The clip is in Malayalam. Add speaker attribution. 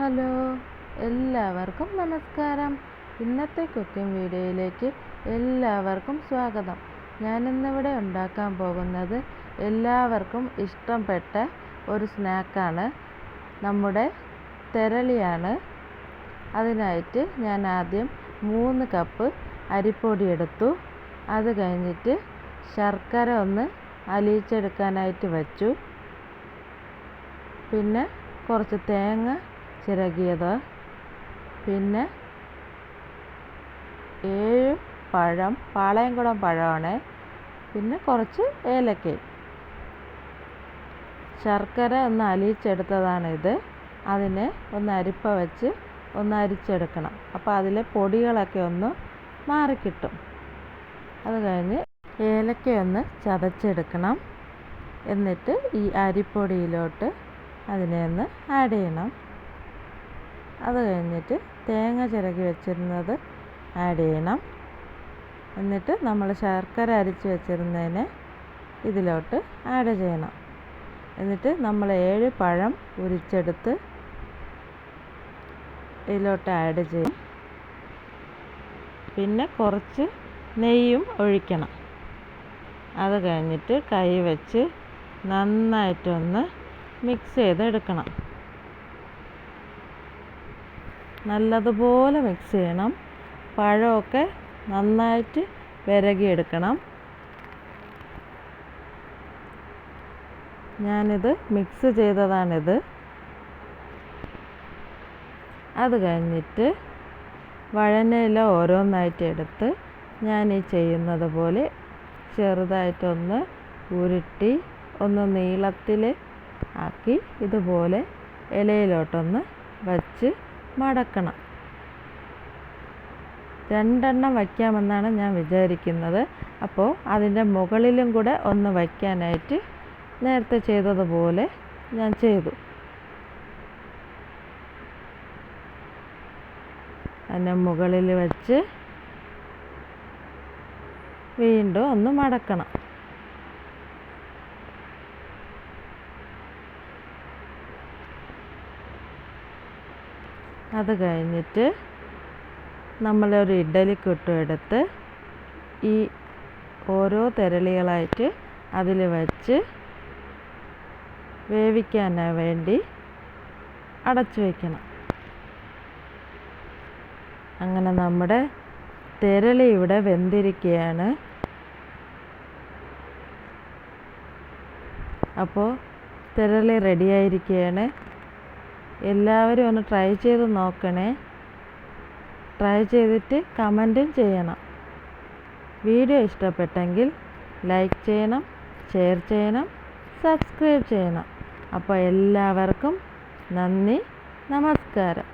Speaker 1: ഹലോ, എല്ലാവർക്കും നമസ്കാരം. ഇന്നത്തെ കുക്കിംഗ് വീഡിയോയിലേക്ക് എല്ലാവർക്കും സ്വാഗതം. ഞാനിന്നിവിടെ ഉണ്ടാക്കാൻ പോകുന്നത് എല്ലാവർക്കും ഇഷ്ടപ്പെട്ട ഒരു സ്നാക്കാണ്. നമ്മുടെ തെരളിയാണ്. അതിനായിട്ട് ഞാൻ ആദ്യം 3 കപ്പ് അരിപ്പൊടി എടുത്തു. അത് കഴിഞ്ഞിട്ട് ശർക്കര ഒന്ന് അലിയിച്ചെടുക്കാനായിട്ട് വച്ചു. പിന്നെ കുറച്ച് തേങ്ങ ചിരകിയത്, പിന്നെ 7 പഴം, പാളയംകുടം പഴമാണ്, പിന്നെ കുറച്ച് ഏലക്ക. ശർക്കര ഒന്ന് അലിയിച്ചെടുത്തതാണിത്. അതിനെ ഒന്ന് അരിപ്പ വെച്ച് ഒന്ന് അരിച്ചെടുക്കണം. അപ്പോൾ അതിലെ പൊടികളൊക്കെ ഒന്ന് മാറിക്കിട്ടും. അത് കഴിഞ്ഞ് ഏലക്ക ഒന്ന് ചതച്ചെടുക്കണം. എന്നിട്ട് ഈ അരിപ്പൊടിയിലോട്ട് അതിനെ ഒന്ന് ആഡ് ചെയ്യണം. അത് കഴിഞ്ഞിട്ട് തേങ്ങ ചിരകി വെച്ചിരുന്നത് ആഡ് ചെയ്യണം. എന്നിട്ട് നമ്മൾ ശർക്കര അരിച്ച് വെച്ചിരുന്നതിനെ ഇതിലോട്ട് ആഡ് ചെയ്യണം. എന്നിട്ട് നമ്മൾ 7 പഴം ഉരിച്ചെടുത്ത് ഇതിലോട്ട് ആഡ് ചെയ്യും. പിന്നെ കുറച്ച് നെയ്യും ഒഴിക്കണം. അത് കഴിഞ്ഞിട്ട് കൈ വെച്ച് നന്നായിട്ടൊന്ന് മിക്സ് ചെയ്തെടുക്കണം. നല്ലതുപോലെ മിക്സ് ചെയ്യണം. പഴമൊക്കെ നന്നായിട്ട് വിരകിയെടുക്കണം. ഞാനിത് മിക്സ് ചെയ്തതാണിത്. അത് കഴിഞ്ഞിട്ട് വഴനയില ഓരോന്നായിട്ട് എടുത്ത് ഞാൻ ഈ ചെയ്യുന്നത് പോലെ ചെറുതായിട്ടൊന്ന് ഉരുട്ടി ഒന്ന് നീളത്തിൽ ആക്കി ഇതുപോലെ ഇലയിലോട്ടൊന്ന് വച്ച് മടക്കണം. 2 എണ്ണം വയ്ക്കാമെന്നാണ് ഞാൻ വിചാരിക്കുന്നത്. അപ്പോൾ അതിൻ്റെ മുകളിലും കൂടെ ഒന്ന് വയ്ക്കാനായിട്ട് നേരത്തെ ചെയ്തതുപോലെ ഞാൻ ചെയ്തു. അതിൻ്റെ മുകളിൽ വെച്ച് വീണ്ടും ഒന്ന് മടക്കണം. അത് കഴിഞ്ഞിട്ട് നമ്മളൊരു ഇഡ്ഡലിക്കുട്ടു എടുത്ത് ഈ ഓരോ തെരളികളായിട്ട് അതിൽ വെച്ച് വേവിക്കാനായി വേണ്ടി അടച്ചു വയ്ക്കണം. അങ്ങനെ നമ്മുടെ തെരളി ഇവിടെ വെന്തിരിക്കുകയാണ്. അപ്പോൾ തെരളി റെഡിയായിരിക്കുകയാണ്. എല്ലാവരും ഒന്ന് ട്രൈ ചെയ്ത് നോക്കണേ. ട്രൈ ചെയ്തിട്ട് കമൻറ്റും ചെയ്യണം. വീഡിയോ ഇഷ്ടപ്പെട്ടെങ്കിൽ ലൈക്ക് ചെയ്യണം, ഷെയർ ചെയ്യണം, സബ്സ്ക്രൈബ് ചെയ്യണം. അപ്പോൾ എല്ലാവർക്കും നന്ദി, നമസ്കാരം.